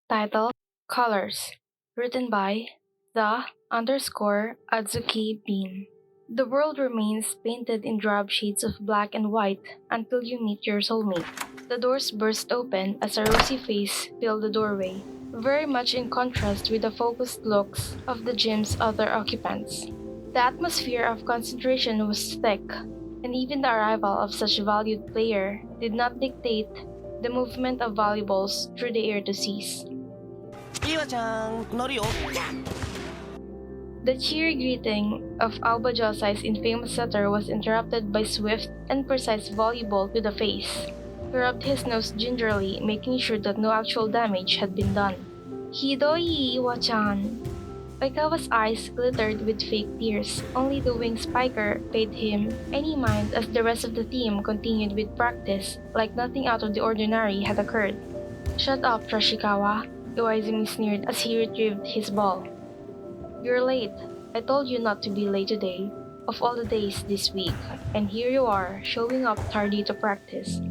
Title: Colors. Written by the_Adzuki Bean. The world remains painted in drab shades of black and white until you meet your soulmate. The doors burst open as a rosy face filled the doorway, very much in contrast with the focused looks of the gym's other occupants. The atmosphere of concentration was thick, and even the arrival of such a valued player did not dictate the movement of valuables through the air to cease. いいわちゃん乗るよ The cheery greeting of Alba Josai's infamous setter was interrupted by swift and precise volleyball to the face. He rubbed his nose gingerly, making sure that no actual damage had been done. Hidoi, Iwa-chan. Oikawa's eyes glittered with fake tears. Only the wing spiker paid him any mind as the rest of the team continued with practice, like nothing out of the ordinary had occurred. Shut up, Trashikawa, Iwaizumi sneered as he retrieved his ball. You're late. I told you not to be late today, of all the days this week, and here you are, showing up tardy to practice.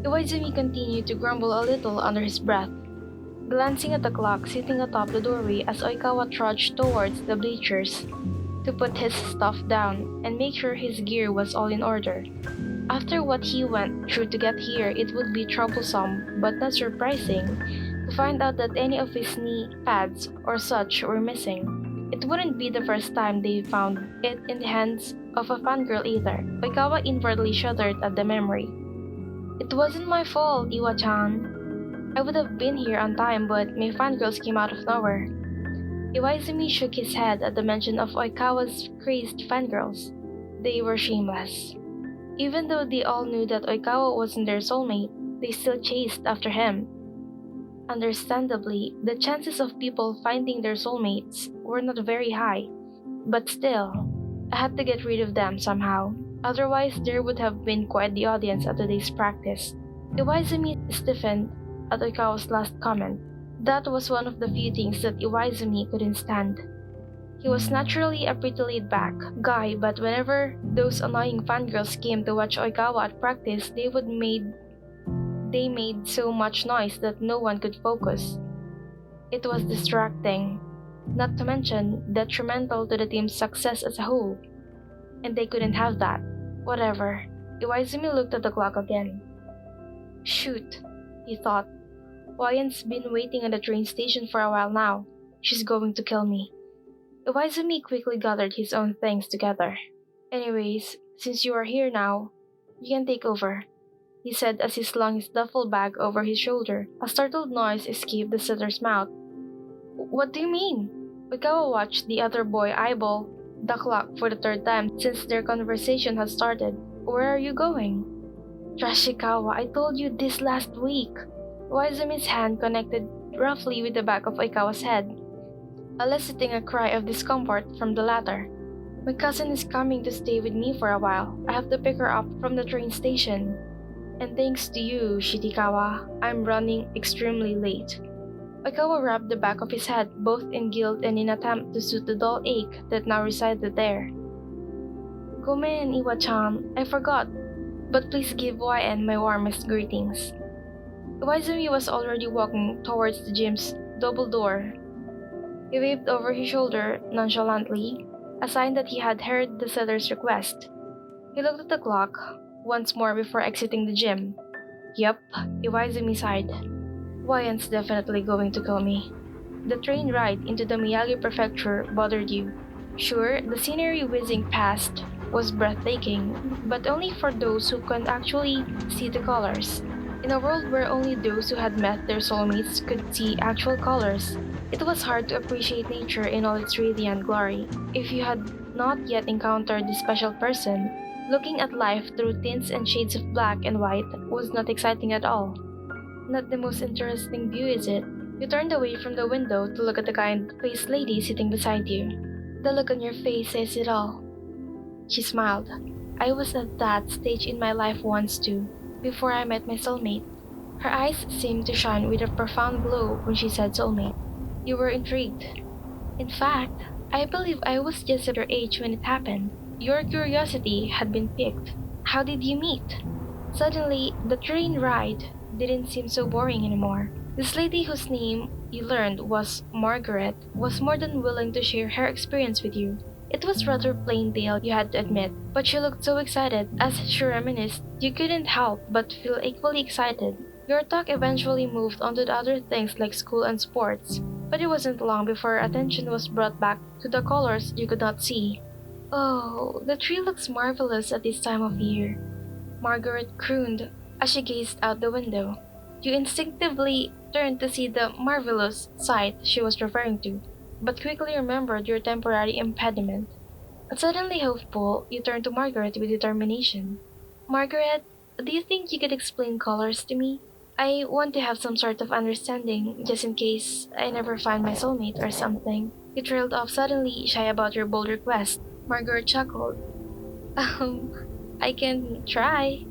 Iwaizumi continued to grumble a little under his breath, glancing at the clock sitting atop the doorway as Oikawa trudged towards the bleachers to put his stuff down and make sure his gear was all in order. After what he went through to get here, it would be troublesome, but not surprising, to find out that any of his knee pads or such were missing. It wouldn't be the first time they found it in the hands of a fangirl either. Oikawa inwardly shuddered at the memory. It wasn't my fault, Iwa-chan. I would have been here on time, but my fangirls came out of nowhere. Iwaizumi shook his head at the mention of Oikawa's crazed fangirls. They were shameless. Even though they all knew that Oikawa wasn't their soulmate, they still chased after him. Understandably, the chances of people finding their soulmates were not very high, but still, I had to get rid of them somehow. Otherwise, there would have been quite the audience at today's practice. Iwaizumi stiffened at Oikawa's last comment. That was one of the few things that Iwaizumi couldn't stand. He was naturally a pretty laid-back guy, but whenever those annoying fangirls came to watch Oikawa at practice, they made so much noise that no one could focus. It was distracting, not to mention detrimental to the team's success as a whole, and they couldn't have that. Whatever. Iwaizumi looked at the clock again. Shoot, he thought. Wayan's been waiting at the train station for a while now. She's going to kill me. Iwaizumi quickly gathered his own things together. Anyways, since you are here now, you can take over, he said as he slung his duffel bag over his shoulder. A startled noise escaped the setter's mouth. What do you mean? Oikawa watched the other boy eyeball the clock for the third time since their conversation had started. Where are you going? Trashikawa, I told you this last week. Waizumi's hand connected roughly with the back of Oikawa's head, eliciting a cry of discomfort from the latter. My cousin is coming to stay with me for a while. I have to pick her up from the train station. And thanks to you, Shitikawa, I'm running extremely late. Oikawa rubbed the back of his head, both in guilt and in attempt to soothe the dull ache that now resided there. Gomen, Iwa-chan, I forgot, but please give YN my warmest greetings. Iwaizumi was already walking towards the gym's double door. He waved over his shoulder nonchalantly, a sign that he had heard the setter's request. He looked at the clock once more before exiting the gym. Yup, Iwaizumi sighed. Wayan's definitely going to kill me. The train ride into the Miyagi Prefecture bothered you. Sure, the scenery whizzing past was breathtaking, but only for those who could actually see the colors. In a world where only those who had met their soulmates could see actual colors, it was hard to appreciate nature in all its radiant glory. If you had not yet encountered this special person, looking at life through tints and shades of black and white was not exciting at all. Not the most interesting view, is it? You turned away from the window to look at the kind-faced lady sitting beside you. The look on your face says it all. She smiled. I was at that stage in my life once too, before I met my soulmate. Her eyes seemed to shine with a profound glow when she said soulmate. You were intrigued. In fact, I believe I was just at your age when it happened. Your curiosity had been piqued. How did you meet? Suddenly, the train ride didn't seem so boring anymore. This lady whose name you learned was Margaret was more than willing to share her experience with you. It was rather plain tale, you had to admit, but she looked so excited as she reminisced you couldn't help but feel equally excited. Your talk eventually moved on to the other things like school and sports, but it wasn't long before attention was brought back to the colors you could not see. Oh, the tree looks marvelous at this time of year, Margaret crooned as she gazed out the window. You instinctively turned to see the marvelous sight she was referring to, but quickly remembered your temporary impediment. Suddenly hopeful, you turned to Margaret with determination. Margaret, do you think you could explain colors to me? I want to have some sort of understanding, just in case I never find my soulmate or something. You trailed off suddenly, shy about your bold request. Margaret chuckled. Um, I can try.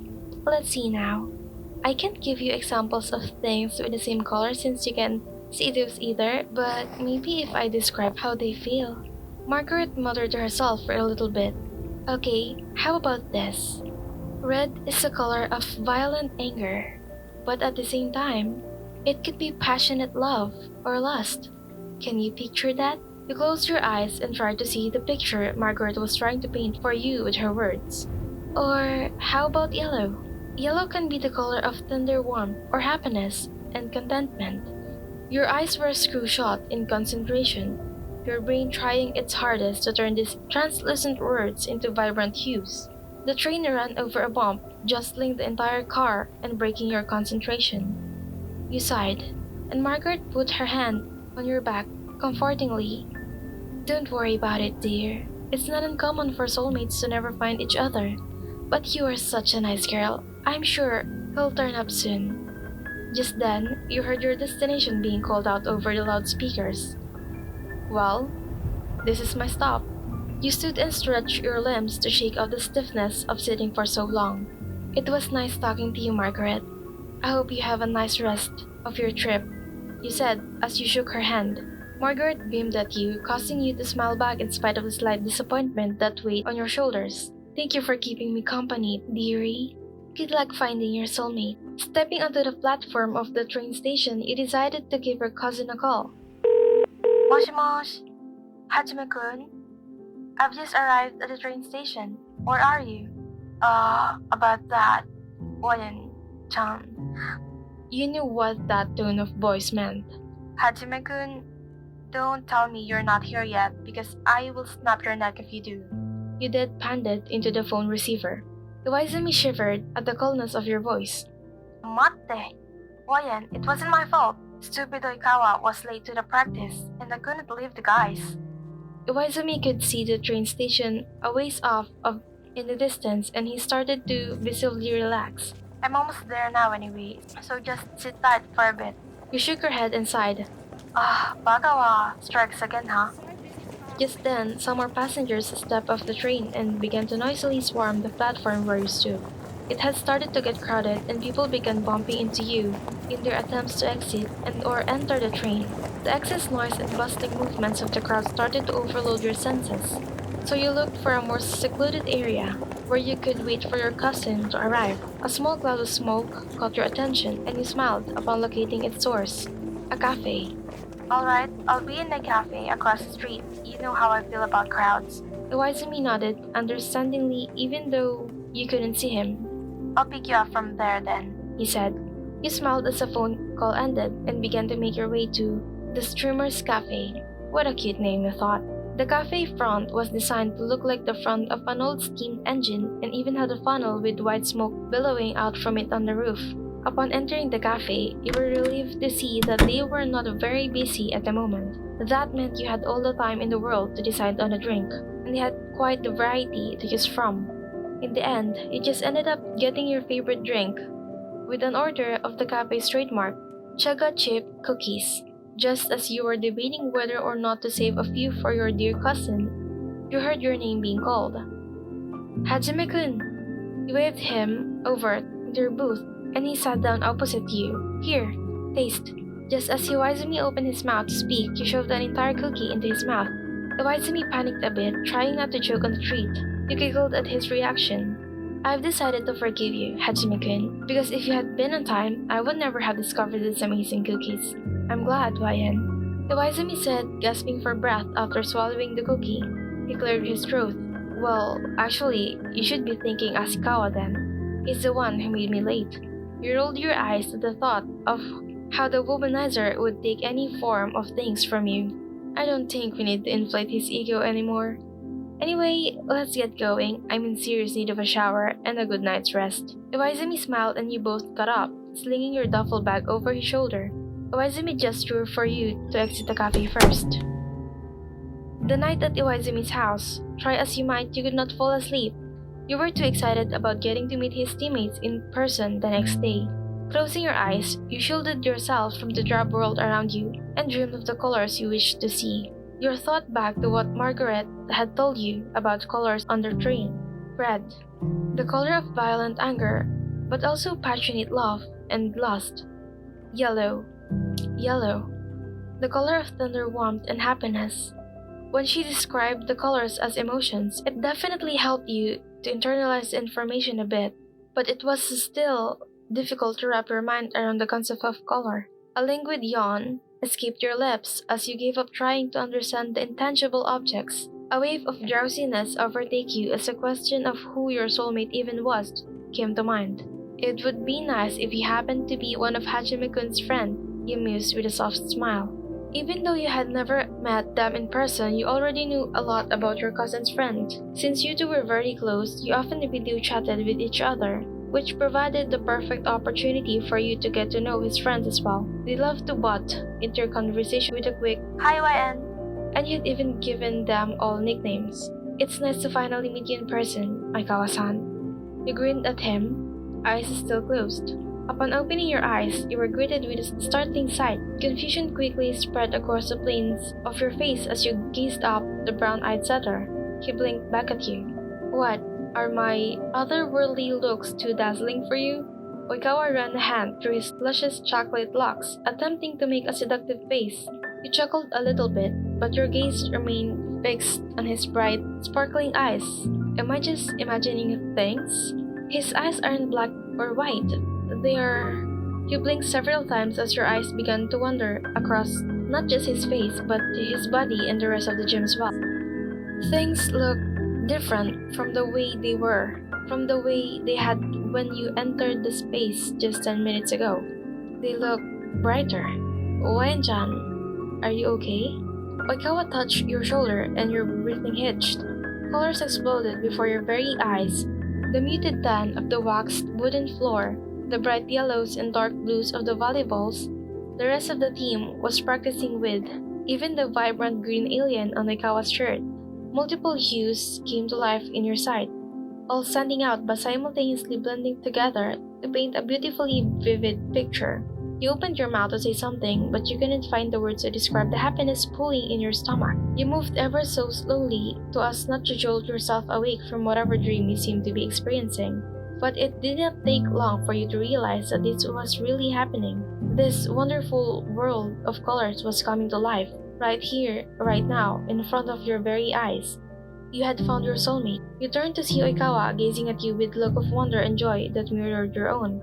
Let's see now. I can't give you examples of things with the same color since you can see those either, but maybe if I describe how they feel. Margaret muttered to herself for a little bit. Okay, how about this? Red is the color of violent anger, but at the same time, it could be passionate love or lust. Can you picture that? You closed your eyes and tried to see the picture Margaret was trying to paint for you with her words. Or how about yellow? Yellow can be the color of tender warmth or happiness and contentment. Your eyes were screw shut in concentration, your brain trying its hardest to turn these translucent words into vibrant hues. The train ran over a bump, jostling the entire car and breaking your concentration. You sighed, and Margaret put her hand on your back comfortingly. Don't worry about it, dear. It's not uncommon for soulmates to never find each other. But you are such a nice girl. I'm sure he'll turn up soon. Just then, you heard your destination being called out over the loudspeakers. Well, this is my stop. You stood and stretched your limbs to shake off the stiffness of sitting for so long. It was nice talking to you, Margaret. I hope you have a nice rest of your trip, you said as you shook her hand. Margaret beamed at you, causing you to smile back in spite of the slight disappointment that weighed on your shoulders. Thank you for keeping me company, dearie. Good luck finding your soulmate. Stepping onto the platform of the train station, you decided to give your cousin a call. Moshi mosh, Hajime-kun. I've just arrived at the train station. Where are you? About that, Oyen-chan. You knew what that tone of voice meant. Hajime-kun, don't tell me you're not here yet because I will snap your neck if you do. You deadpanned it into the phone receiver. Iwaizumi shivered at the coldness of your voice. Mate! Oyen, it wasn't my fault. Stupid Oikawa was late to the practice, and I couldn't leave the guys. Iwaizumi could see the train station a ways off in the distance, and he started to visibly relax. I'm almost there now anyway, so just sit tight for a bit. You shook your head and sighed. Bagawa strikes again, huh? Just then, some more passengers stepped off the train and began to noisily swarm the platform where you stood. It had started to get crowded and people began bumping into you in their attempts to exit or enter the train. The excess noise and bustling movements of the crowd started to overload your senses. So you looked for a more secluded area where you could wait for your cousin to arrive. A small cloud of smoke caught your attention and you smiled upon locating its source. A cafe. Alright, I'll be in the cafe across the street. You know how I feel about crowds. Iwaizumi nodded understandingly even though you couldn't see him. I'll pick you up from there then, he said. You smiled as the phone call ended and began to make your way to the Streamer's Cafe. What a cute name, you thought. The cafe front was designed to look like the front of an old steam engine and even had a funnel with white smoke billowing out from it on the roof. Upon entering the cafe, you were relieved to see that they were not very busy at the moment. That meant you had all the time in the world to decide on a drink, and they had quite the variety to choose from. In the end, you just ended up getting your favorite drink, with an order of the cafe's trademark, chaga chip cookies. Just as you were debating whether or not to save a few for your dear cousin, you heard your name being called. Hajime-kun! You waved him over to your booth, and he sat down opposite you. Here, taste. Just as Iwaizumi opened his mouth to speak, you shoved an entire cookie into his mouth. Iwaizumi panicked a bit, trying not to choke on the treat. You giggled at his reaction. I've decided to forgive you, Hajime-kun, because if you had been on time, I would never have discovered these amazing cookies. I'm glad, Ryan. Iwaizumi said, gasping for breath after swallowing the cookie. He cleared his throat. Well, actually, you should be thanking Asikawa then. He's the one who made me late. You rolled your eyes at the thought of how the womanizer would take any form of things from you. I don't think we need to inflate his ego anymore. Anyway, let's get going. I'm in serious need of a shower and a good night's rest. Iwaizumi smiled and you both got up, slinging your duffel bag over his shoulder. Iwaizumi gestured for you to exit the cafe first. The night at Iwaizumi's house, try as you might, you could not fall asleep. You were too excited about getting to meet his teammates in person the next day. Closing your eyes, you shielded yourself from the drab world around you and dreamed of the colors you wished to see. Your thought back to what Margaret had told you about colors on the train. Red, the color of violent anger, but also passionate love and lust. Yellow, the color of tender warmth and happiness. When she described the colors as emotions, it definitely helped you to internalize the information a bit, but it was still difficult to wrap your mind around the concept of color. A languid yawn escaped your lips as you gave up trying to understand the intangible objects. A wave of drowsiness overtake you as a question of who your soulmate even was came to mind. It would be nice if he happened to be one of Hajime-kun's friends, you mused with a soft smile. Even though you had never met them in person, you already knew a lot about your cousin's friend. Since you two were very close, you often video chatted with each other, which provided the perfect opportunity for you to get to know his friends as well. They loved to butt into your conversation with a quick, "Hi, YN," and you'd even given them all nicknames. "It's nice to finally meet you in person, Oikawa-san." You grinned at him, eyes still closed. Upon opening your eyes, you were greeted with a startling sight. Confusion quickly spread across the planes of your face as you gazed up the brown-eyed setter. He blinked back at you. "What? Are my otherworldly looks too dazzling for you?" Oikawa ran a hand through his luscious chocolate locks, attempting to make a seductive face. You chuckled a little bit, but your gaze remained fixed on his bright, sparkling eyes. Am I just imagining things? His eyes aren't black or white. They are... You blinked several times as your eyes began to wander across not just his face, but his body and the rest of the gym as well. Things look different from the way they were, from the way they had when you entered the space just 10 minutes ago. They look brighter. Wayan-chan, are you okay? Oikawa touched your shoulder and your breathing hitched. Colors exploded before your very eyes. The muted tan of the waxed wooden floor, the bright yellows and dark blues of the volleyballs the rest of the team was practicing with, even the vibrant green alien on Oikawa's shirt. Multiple hues came to life in your sight, all standing out but simultaneously blending together to paint a beautifully vivid picture. You opened your mouth to say something, but you couldn't find the words to describe the happiness pulling in your stomach. You moved ever so slowly so as not to jolt yourself awake from whatever dream you seemed to be experiencing. But it did not take long for you to realize that this was really happening. This wonderful world of colors was coming to life, right here, right now, in front of your very eyes. You had found your soulmate. You turned to see Oikawa gazing at you with a look of wonder and joy that mirrored your own,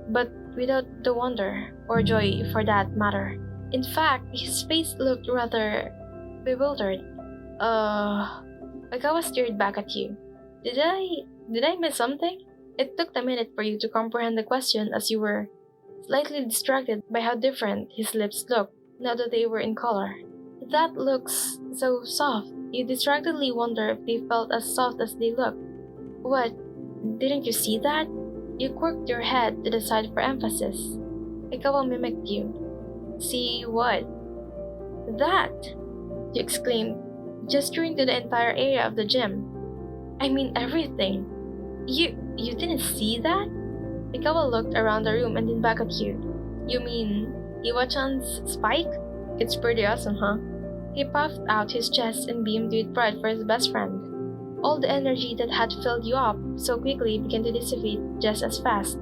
but without the wonder, or joy for that matter. In fact, his face looked rather bewildered. Oikawa stared back at you. Did I miss something? It took a minute for you to comprehend the question as you were slightly distracted by how different his lips looked now that they were in color. That looks so soft. You distractedly wonder if they felt as soft as they looked. What? Didn't you see that? You quirked your head to the side for emphasis. Ikawa mimicked you. See what? That! You exclaimed, gesturing to the entire area of the gym. I mean everything. You didn't see that? Ikawa looked around the room and then back at you. You mean Iwa-chan's spike? It's pretty awesome, huh? He puffed out his chest and beamed with pride for his best friend. All the energy that had filled you up so quickly began to dissipate just as fast.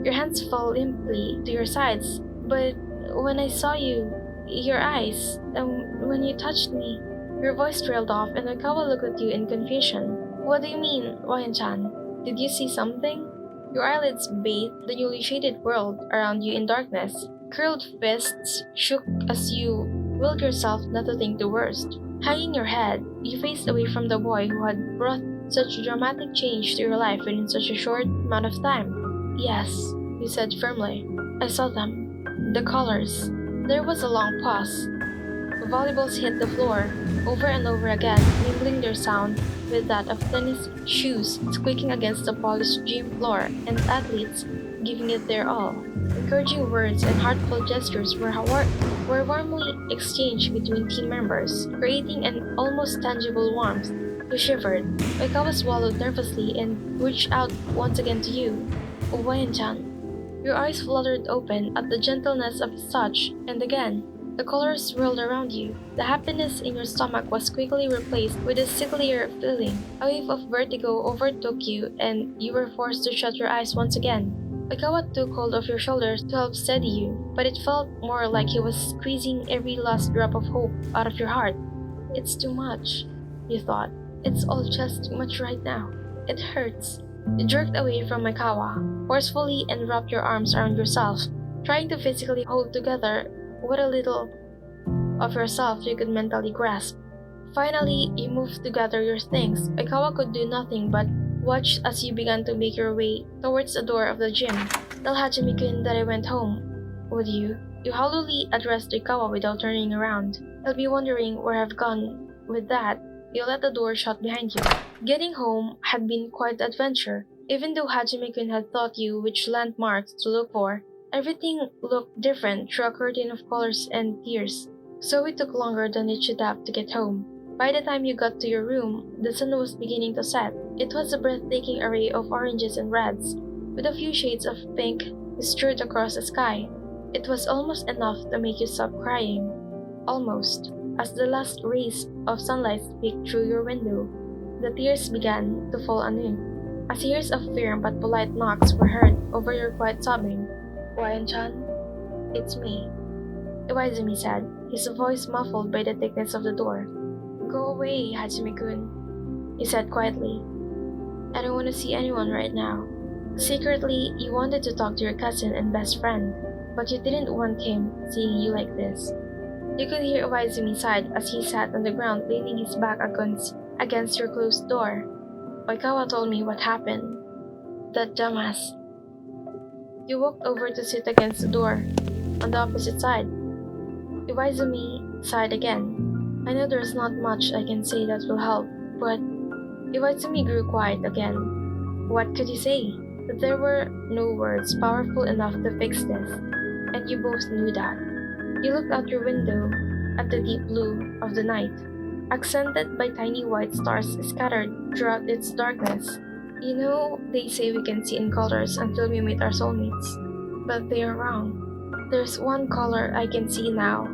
Your hands fell limply to your sides, but when I saw you, your eyes, and when you touched me, your voice trailed off and Oikawa looked at you in confusion. What do you mean, Wayan-chan? Did you see something? Your eyelids bathed the newly shaded world around you in darkness. Curled fists shook as you willed yourself not to think the worst. Hanging your head, you faced away from the boy who had brought such a dramatic change to your life within such a short amount of time. Yes, you said firmly. I saw them. The colors. There was a long pause. Volleyballs hit the floor, over and over again, mingling their sound with that of tennis shoes squeaking against the polished gym floor, and athletes giving it their all. Encouraging words and heartfelt gestures were warmly exchanged between team members, creating an almost tangible warmth. You shivered. Oikawa swallowed nervously and reached out once again to you. Owayan-chan. Your eyes fluttered open at the gentleness of his touch, and again, the colors swirled around you. The happiness in your stomach was quickly replaced with a sicklier feeling. A wave of vertigo overtook you, and you were forced to shut your eyes once again. Oikawa took hold of your shoulders to help steady you, but it felt more like he was squeezing every last drop of hope out of your heart. It's too much, you thought. It's all just too much right now. It hurts. You jerked away from Oikawa, forcefully, and wrapped your arms around yourself, trying to physically hold together what a little of yourself you could mentally grasp. Finally, you moved to gather your things. Oikawa could do nothing but watch as you began to make your way towards the door of the gym. Tell Hajime-kun that I went home. Would you? You hollowly addressed Oikawa without turning around. He'll be wondering where I've gone. With that, you let the door shut behind you. Getting home had been quite the adventure. Even though Hajime-kun had taught you which landmarks to look for, everything looked different through a curtain of colors and tears, so it took longer than it should have to get home. By the time you got to your room, the sun was beginning to set. It was a breathtaking array of oranges and reds, with a few shades of pink strewed across the sky. It was almost enough to make you stop crying. Almost. As the last rays of sunlight peeked through your window, the tears began to fall anew. A series of firm but polite knocks were heard over your quiet sobbing. Ryan-chan, it's me, Iwaizumi said, his voice muffled by the thickness of the door. Go away, Hajime-kun, he said quietly. I don't want to see anyone right now. Secretly, you wanted to talk to your cousin and best friend, but you didn't want him seeing you like this. You could hear Iwaizumi sigh as he sat on the ground leaning his back against your closed door. Oikawa told me what happened. That dumbass. You walked over to sit against the door, on the opposite side. Iwaizumi sighed again. I know there's not much I can say that will help, but Iwaizumi grew quiet again. What could you say? There were no words powerful enough to fix this, and you both knew that. You looked out your window at the deep blue of the night, accented by tiny white stars scattered throughout its darkness. You know, they say we can see in colors until we meet our soulmates, but they are wrong. There's one color I can see now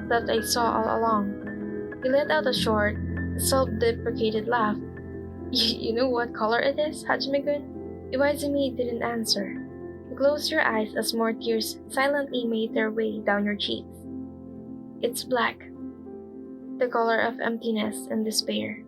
that I saw all along. You let out a short, self-deprecated laugh. You know what color it is, Hajime-kun? Iwaizumi didn't answer. You closed your eyes as more tears silently made their way down your cheeks. It's black, the color of emptiness and despair.